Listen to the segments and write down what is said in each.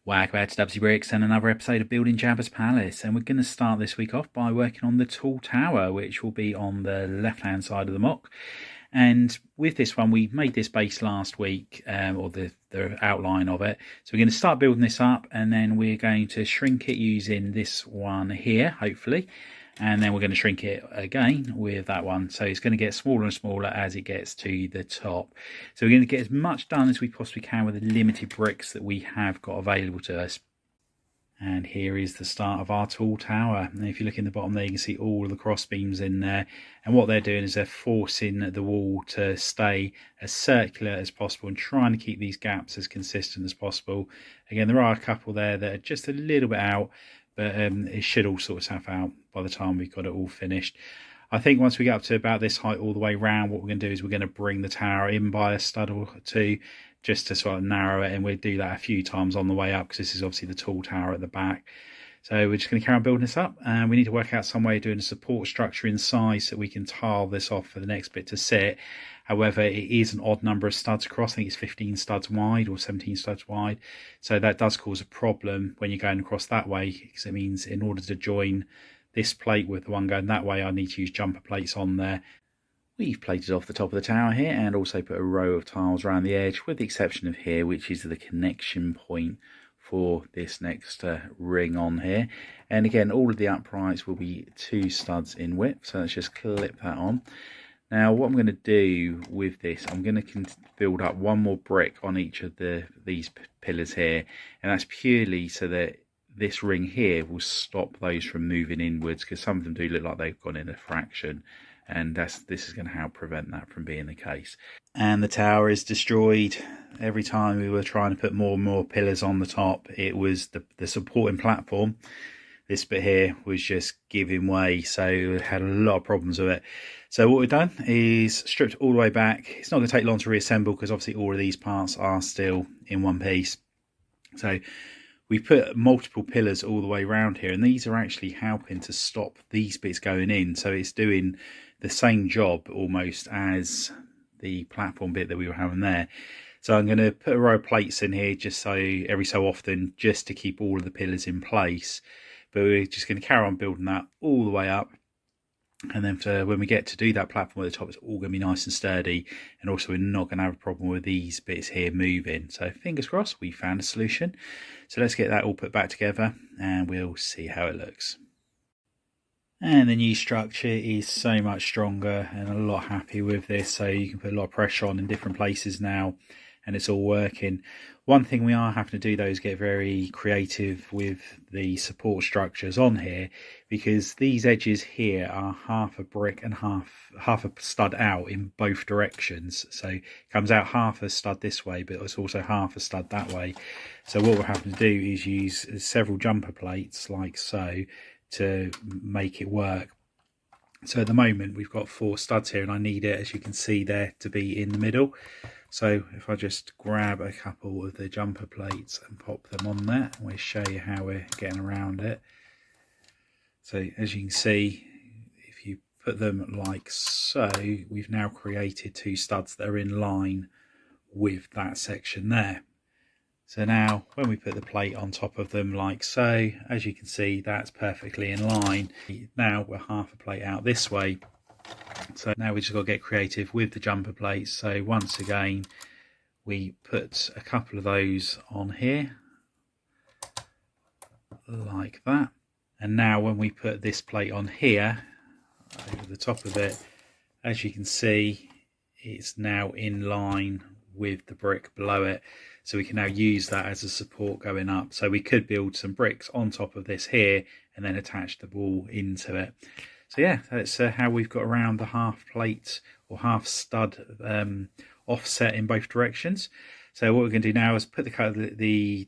Welcome back to WC Bricks and another episode of Building Jabba's Palace, and we're going to start this week off by working on the tall tower, which will be on the left hand side of the mock. And with this one, we made this base last week, or the outline of it. So we're going to start building this up, and then we're going to shrink it using this one here, hopefully. And then we're going to shrink it again with that one. So it's going to get smaller and smaller as it gets to the top. So we're going to get as much done as we possibly can with the limited bricks that we have got available to us. And here is the start of our tall tower. And if you look in the bottom there, you can see all of the cross beams in there. And what they're doing is they're forcing the wall to stay as circular as possible and trying to keep these gaps as consistent as possible. Again, there are a couple there that are just a little bit out, but it should all sort itself out by the time we've got it all finished. I think once we get up to about this height all the way around, what we're going to do is we're going to bring the tower in by a stud or two, just to sort of narrow it, and we'll do that a few times on the way up, because this is obviously the tall tower at the back. So we're just going to carry on building this up, and we need to work out some way of doing a support structure inside so we can tile this off for the next bit to sit. However, it is an odd number of studs across. I think it's 15 studs wide or 17 studs wide. So that does cause a problem when you're going across that way, because it means in order to join this plate with the one going that way, I need to use jumper plates on there. We've plated off the top of the tower here and also put a row of tiles around the edge, with the exception of here, which is the connection point for this next ring on here. And again, all of the uprights will be 2 studs in width, so let's just clip that on. Now what I'm going to do with this, I'm going to build up one more brick on each of these pillars here, and that's purely so that this ring here will stop those from moving inwards, because some of them do look like they've gone in a fraction, and this is going to help prevent that from being the case. And the tower is destroyed. Every time we were trying to put more and more pillars on the top, it was the supporting platform. This bit here was just giving way, so we had a lot of problems with it. So what we've done is stripped all the way back. It's not going to take long to reassemble, because obviously all of these parts are still in one piece. So we put multiple pillars all the way around here, and these are actually helping to stop these bits going in. So it's doing the same job almost as the platform bit that we were having there. So I'm going to put a row of plates in here just so every so often, just to keep all of the pillars in place. But we're just going to carry on building that all the way up. And then for when we get to do that platform at the top, it's all going to be nice and sturdy. And also we're not going to have a problem with these bits here moving. So fingers crossed, we found a solution. So let's get that all put back together and we'll see how it looks. And the new structure is so much stronger, and I'm a lot happy with this. So you can put a lot of pressure on in different places now, and it's all working. One thing we are having to do though is get very creative with the support structures on here, because these edges here are half a brick and half a stud out in both directions. So it comes out half a stud this way, but it's also half a stud that way. So what we're having to do is use several jumper plates like so to make it work. So at the moment we've got 4 studs here, and I need it, as you can see there, to be in the middle. So if I just grab a couple of the jumper plates and pop them on there, we'll show you how we're getting around it. So as you can see, if you put them like so, we've now created 2 studs that are in line with that section there. So now when we put the plate on top of them like so, as you can see, that's perfectly in line. Now we're half a plate out this way. So now we just got to get creative with the jumper plates. So once again, we put a couple of those on here like that. And now when we put this plate on here over the top of it, as you can see, it's now in line with the brick below it. So we can now use that as a support going up. So we could build some bricks on top of this here and then attach the wall into it. So yeah, that's how we've got around the half plate or half stud offset in both directions. So what we're going to do now is put the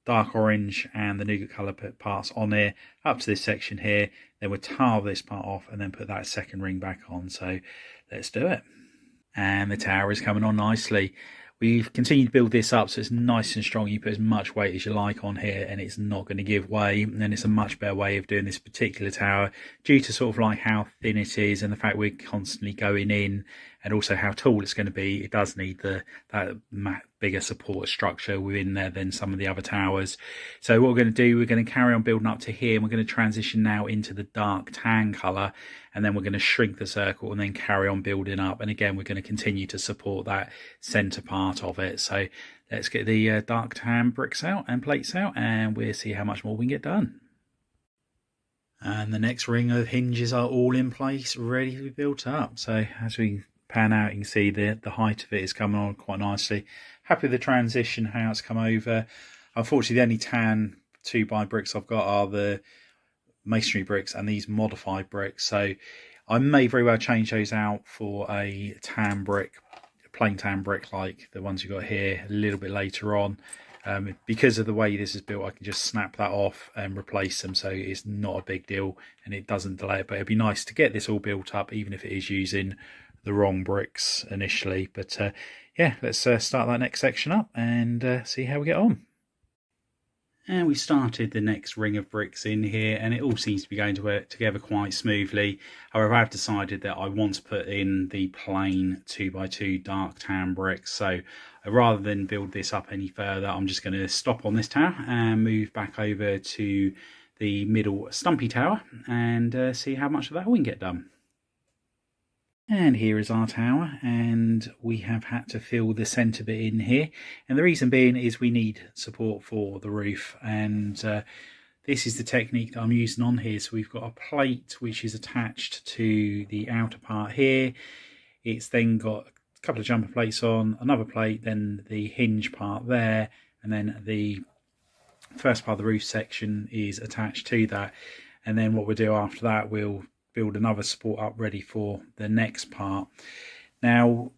dark orange and the nougat colour parts on here up to this section here. Then we'll tile this part off and then put that second ring back on. So let's do it. And the tower is coming on nicely. We've continued to build this up so it's nice and strong. You put as much weight as you like on here and it's not going to give way. And then it's a much better way of doing this particular tower, due to sort of like how thin it is and the fact we're constantly going in and also how tall it's going to be. It does need that bigger support structure within there than some of the other towers. So what we're going to do, we're going to carry on building up to here, and we're going to transition now into the dark tan colour, and then we're going to shrink the circle and then carry on building up. And again, we're going to continue to support that centre part of it. So let's get the dark tan bricks out and plates out, and we'll see how much more we can get done. And the next ring of hinges are all in place, ready to be built up. So as we pan out, you can see the height of it is coming on quite nicely. Happy with the transition, how it's come over. Unfortunately, the only tan 2x bricks I've got are the masonry bricks and these modified bricks. So I may very well change those out for a tan brick, a plain tan brick like the ones you got here a little bit later on. Because of the way this is built, I can just snap that off and replace them, so it's not a big deal and it doesn't delay it. But it'd be nice to get this all built up, even if it is using the wrong bricks initially. But yeah, let's start that next section up and see how we get on. And we started the next ring of bricks in here, and it all seems to be going to work together quite smoothly. However, I've decided that I want to put in the plain 2x2 dark tan bricks. So rather than build this up any further, I'm just going to stop on this tower and move back over to the middle stumpy tower and see how much of that we can get done. And here is our tower, and we have had to fill the centre bit in here, and the reason being is we need support for the roof, and this is the technique that I'm using on here. So we've got a plate which is attached to the outer part here. It's then got a couple of jumper plates on, another plate, then the hinge part there, and then the first part of the roof section is attached to that. And then what we'll do after that, we'll build another support up ready for the next part. Now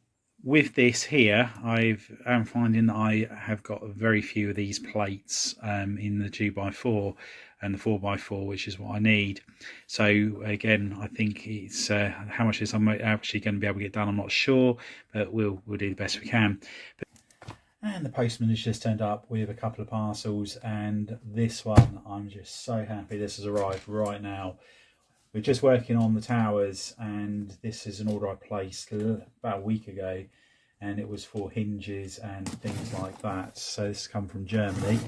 with this here, I'm finding that I have got very few of these plates in the 2x4 and the 4x4, which is what I need. So again, I think it's how much is I'm actually going to be able to get done, I'm not sure, but we'll do the best we can. And the postman has just turned up with a couple of parcels, and this one, I'm just so happy this has arrived right now. We're just working on the towers, and this is an order I placed about a week ago, and it was for hinges and things like that. So this has come from Germany.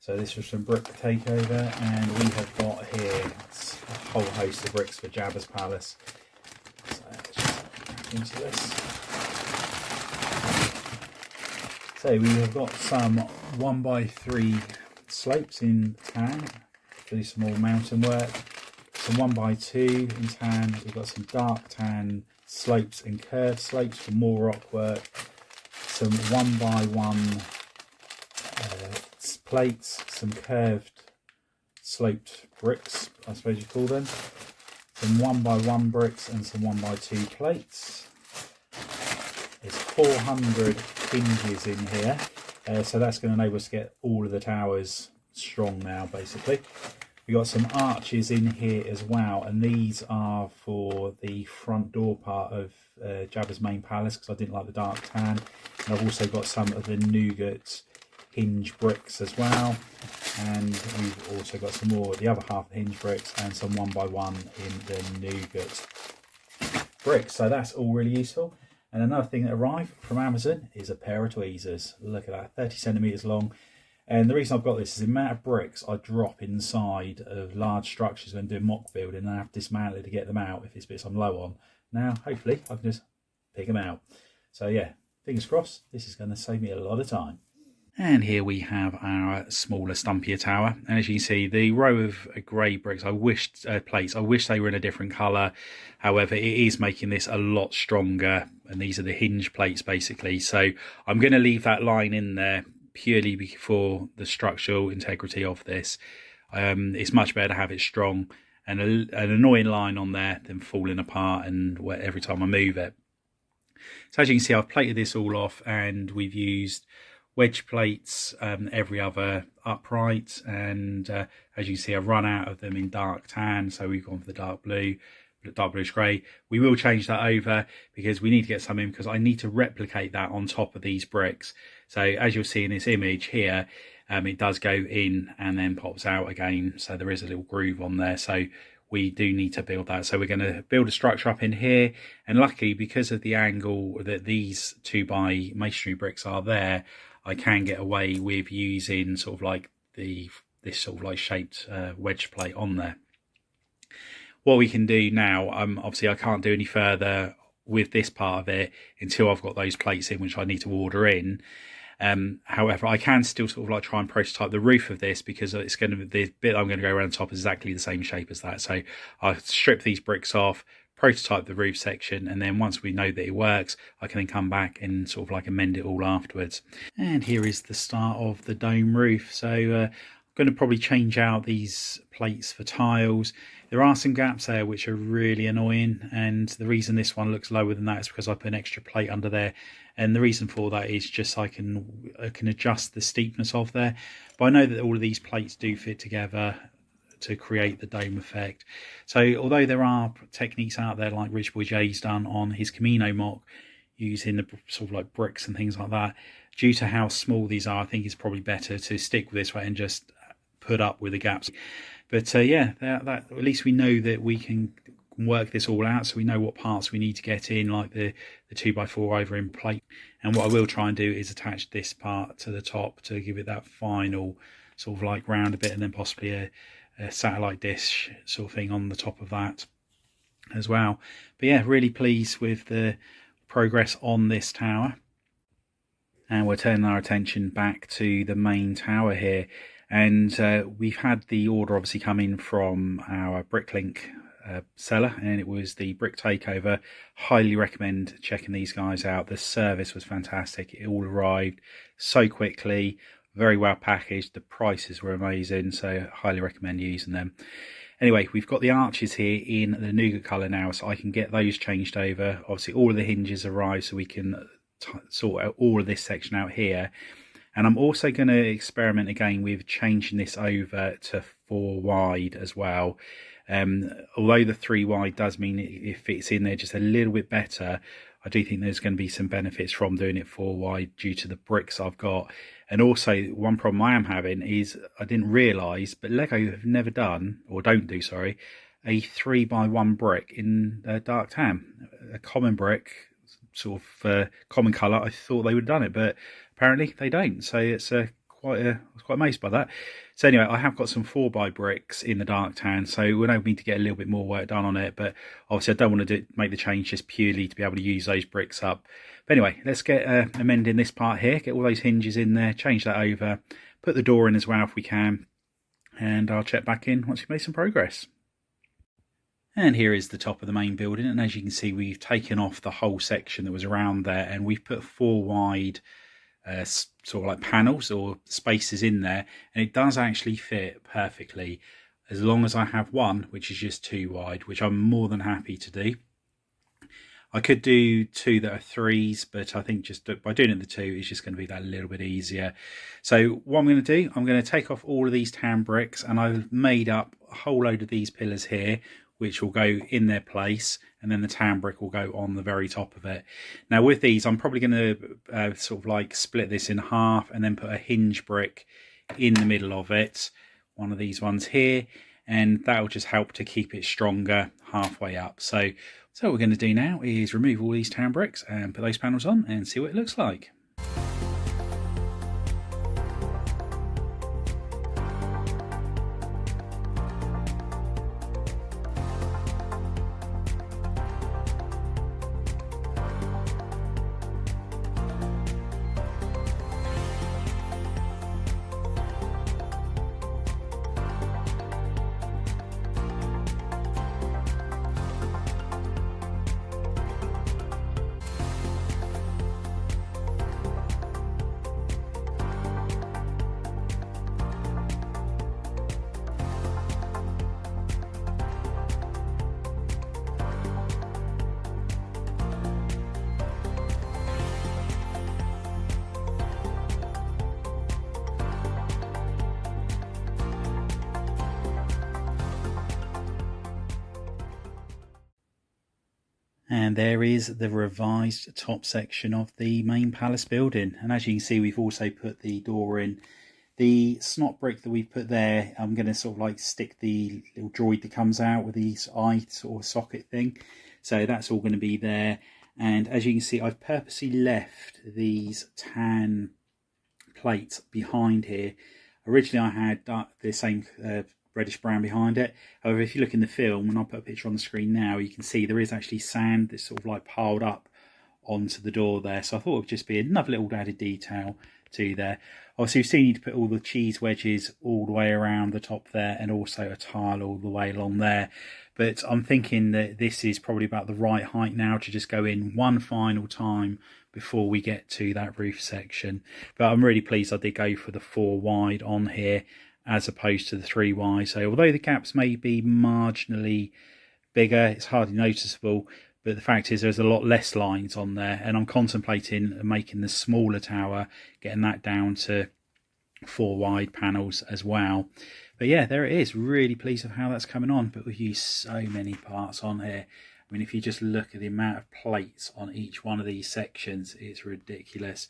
So this was from Brick Takeover, and we have got here a whole host of bricks for Jabba's Palace. So let's just get into this. So we have got some 1x3 slopes in tan, do some more mountain work. Some 1x2 in tan. We've got some dark tan slopes and curved slopes for more rock work. Some 1x1 plates, some curved sloped bricks, I suppose you call them. Some 1x1 bricks and some 1x2 plates. There's 400 hinges in here, so that's going to enable us to get all of the towers strong now, basically. We've got some arches in here as well, and these are for the front door part of Jabba's main palace, because I didn't like the dark tan. And I've also got some of the nougat hinge bricks as well, and we've also got some more, the other half of the hinge bricks, and some 1x1 in the nougat bricks. So that's all really useful. And another thing that arrived from Amazon is a pair of tweezers. Look at that, 30 centimetres long. And the reason I've got this is the amount of bricks I drop inside of large structures when doing mock building, and I have to dismantle it to get them out if it's bits I'm low on. Now, hopefully, I can just pick them out. So yeah, fingers crossed, this is going to save me a lot of time. And here we have our smaller, stumpier tower. And as you can see, the row of grey bricks, plates, I wish they were in a different colour. However, it is making this a lot stronger. And these are the hinge plates, basically. So I'm going to leave that line in there purely for the structural integrity of this. It's much better to have it strong, and an annoying line on there than falling apart and every time I move it. So as you can see, I've plated this all off, and we've used wedge plates every other upright, and as you can see, I've run out of them in dark tan, so we've gone for the dark bluish grey. We will change that over because we need to get some in, because I need to replicate that on top of these bricks. So as you'll see in this image here, it does go in and then pops out again, so there is a little groove on there. So we do need to build that. So we're going to build a structure up in here, and luckily, because of the angle that these 2x masonry bricks are there, I can get away with using sort of like this sort of like shaped wedge plate on there. What we can do now, obviously I can't do any further with this part of it until I've got those plates in, which I need to order in. However, I can still sort of like try and prototype the roof of this, because it's going to be, the bit I'm going to go around the top is exactly the same shape as that. So I strip these bricks off, prototype the roof section, and then once we know that it works, I can then come back and sort of like amend it all afterwards. And here is the start of the dome roof. So I'm going to probably change out these plates for tiles. There are some gaps there which are really annoying, and the reason this one looks lower than that is because I put an extra plate under there, and the reason for that is just I can adjust the steepness of there. But I know that all of these plates do fit together to create the dome effect. So although there are techniques out there like Rich Boy J's done on his Camino mock using the sort of like bricks and things like that, due to how small these are, I think it's probably better to stick with this way and just put up with the gaps. But yeah, that at least we know that we can work this all out, so we know what parts we need to get in, like the 2x4 over in plate. And what I will try and do is attach this part to the top to give it that final sort of like round a bit, and then possibly a satellite dish sort of thing on the top of that as well. But yeah, really pleased with the progress on this tower. And we're turning our attention back to the main tower here. And we've had the order obviously come in from our Bricklink seller, and it was the Brick Takeover. Highly recommend checking these guys out. The service was fantastic. It all arrived so quickly, very well packaged. The prices were amazing, so highly recommend using them. Anyway, we've got the arches here in the nougat colour now, so I can get those changed over. Obviously all of the hinges arrived, so we can sort out all of this section out here. And I'm also going to experiment again with changing this over to 4 wide as well. Although the 3 wide does mean it fits in there just a little bit better, I do think there's going to be some benefits from doing it 4 wide due to the bricks I've got. And also one problem I am having is I didn't realise, but Lego have never done, or don't do, sorry, a 3x1 brick in dark tan. A common brick, sort of common colour. I thought they would have done it, but apparently they don't. So it's I was quite amazed by that. So anyway, I have got some 4x bricks in the dark tan, so it would enable me to get a little bit more work done on it. But obviously I don't want to make the change just purely to be able to use those bricks up. But anyway, let's get amending this part here, get all those hinges in there, change that over, put the door in as well if we can, and I'll check back in once we've made some progress. And here is the top of the main building, and as you can see, we've taken off the whole section that was around there, and we've put 4 wide sort of like panels or spaces in there, and it does actually fit perfectly, as long as I have one which is just 2 wide, which I'm more than happy to do. I could do 2 that are 3s, but I think just by doing it the 2 it's just going to be that little bit easier. So what I'm going to do, I'm going to take off all of these tan bricks, and I've made up a whole load of these pillars here which will go in their place, and then the tan brick will go on the very top of it. Now with these, I'm probably going to sort of like split this in half and then put a hinge brick in the middle of it, one of these ones here, and that will just help to keep it stronger halfway up. So what we're going to do now is remove all these tan bricks and put those panels on and see what it looks like. And there is the revised top section of the main palace building. And as you can see, we've also put the door in The snot brick that we've put there, I'm going to sort of like stick the little droid that comes out with the eye sort of socket thing. So that's all going to be there. And as you can see, I've purposely left these tan plates behind here. Originally I had the same reddish brown behind it. However, if you look in the film, and I'll put a picture on the screen now, you can see there is actually sand that's sort of like piled up onto the door there. So I thought it would just be another little added detail to there. Obviously, you still need to put all the cheese wedges all the way around the top there, and also a tile all the way along there. But I'm thinking that this is probably about the right height now to just go in one final time before we get to that roof section. But I'm really pleased I did go for the 4 wide on here as opposed to the 3 wide. So although the gaps may be marginally bigger, it's hardly noticeable. But the fact is there's a lot less lines on there, and I'm contemplating making the smaller tower, getting that down to 4 wide panels as well. But yeah, there it is. Really pleased with how that's coming on. But we've used so many parts on here. I mean, if you just look at the amount of plates on each one of these sections, it's ridiculous.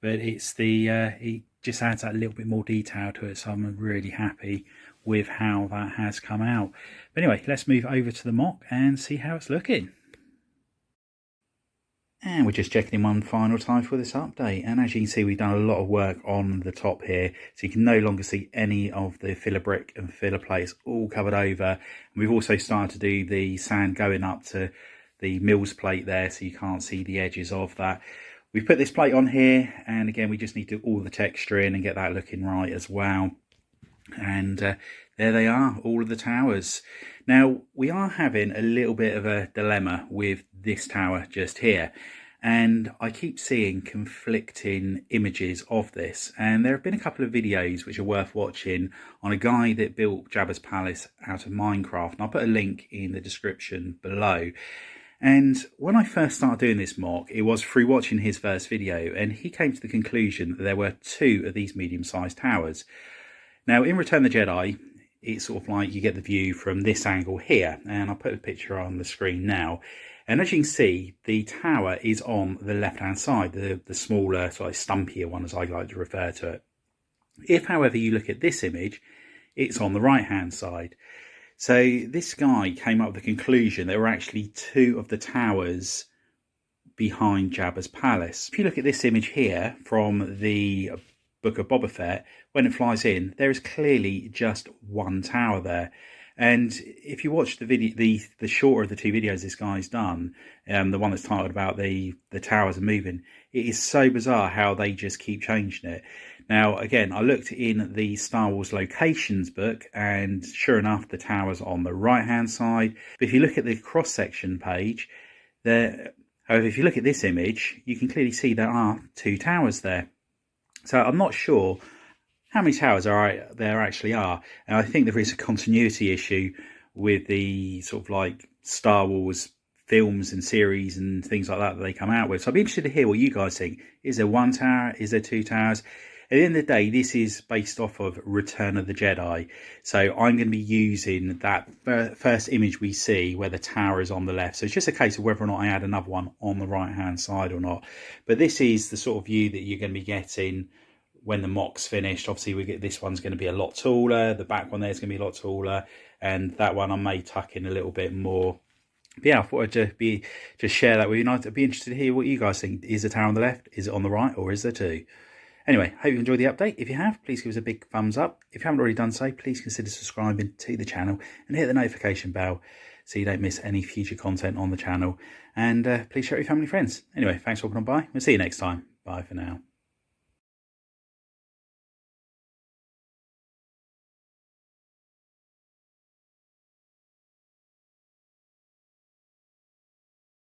But it's the it just adds that little bit more detail to it, so I'm really happy with how that has come out. But anyway, let's move over to the mock and see how it's looking. And we're just checking in one final time for this update. And as you can see, we've done a lot of work on the top here. So you can no longer see any of the filler brick and filler plates all covered over. And we've also started to do the sand going up to the mills plate there, so you can't see the edges of that. We've put this plate on here, and again, we just need to do all the texture in and get that looking right as well. And there they are, all of the towers. Now, we are having a little bit of a dilemma with this tower just here. And I keep seeing conflicting images of this. And there have been a couple of videos which are worth watching on a guy that built Jabba's palace out of Minecraft. And I'll put a link in the description below. And when I first started doing this mock, it was through watching his first video. And he came to the conclusion that there were 2 of these medium-sized towers. Now, in Return of the Jedi, it's sort of like you get the view from this angle here. And I'll put a picture on the screen now. And as you can see, the tower is on the left-hand side, the smaller, sort of stumpier one, as I like to refer to it. If, however, you look at this image, it's on the right-hand side. So this guy came up with the conclusion there were actually 2 of the towers behind Jabba's palace. If you look at this image here from the Book of Boba Fett, when it flies in, there is clearly just 1 tower there. And if you watch the video, the shorter of the 2 videos this guy's done, the one that's titled about the towers are moving, it is so bizarre how they just keep changing it. Now, again, I looked in the Star Wars locations book, and sure enough, the tower's on the right-hand side. But if you look at the cross-section page, however, if you look at this image, you can clearly see there are 2 towers there. So I'm not sure how many towers there actually are. And I think there is a continuity issue with the sort of like Star Wars films and series and things like that they come out with. So I'd be interested to hear what you guys think. Is there 1 tower? Is there 2 towers? At the end of the day, this is based off of Return of the Jedi. So I'm going to be using that first image we see where the tower is on the left. So it's just a case of whether or not I add another one on the right-hand side or not. But this is the sort of view that you're going to be getting when the mock's finished. Obviously, this one's going to be a lot taller. The back one there is going to be a lot taller. And that one I may tuck in a little bit more. But yeah, I thought I'd just share that with you. I'd be interested to hear what you guys think. Is the tower on the left? Is it on the right? Or is there 2? Anyway, hope you enjoyed the update. If you have, please give us a big thumbs up. If you haven't already done so, please consider subscribing to the channel and hit the notification bell so you don't miss any future content on the channel. And please share it with your family and friends. Anyway, thanks for walking on by. We'll see you next time. Bye for now.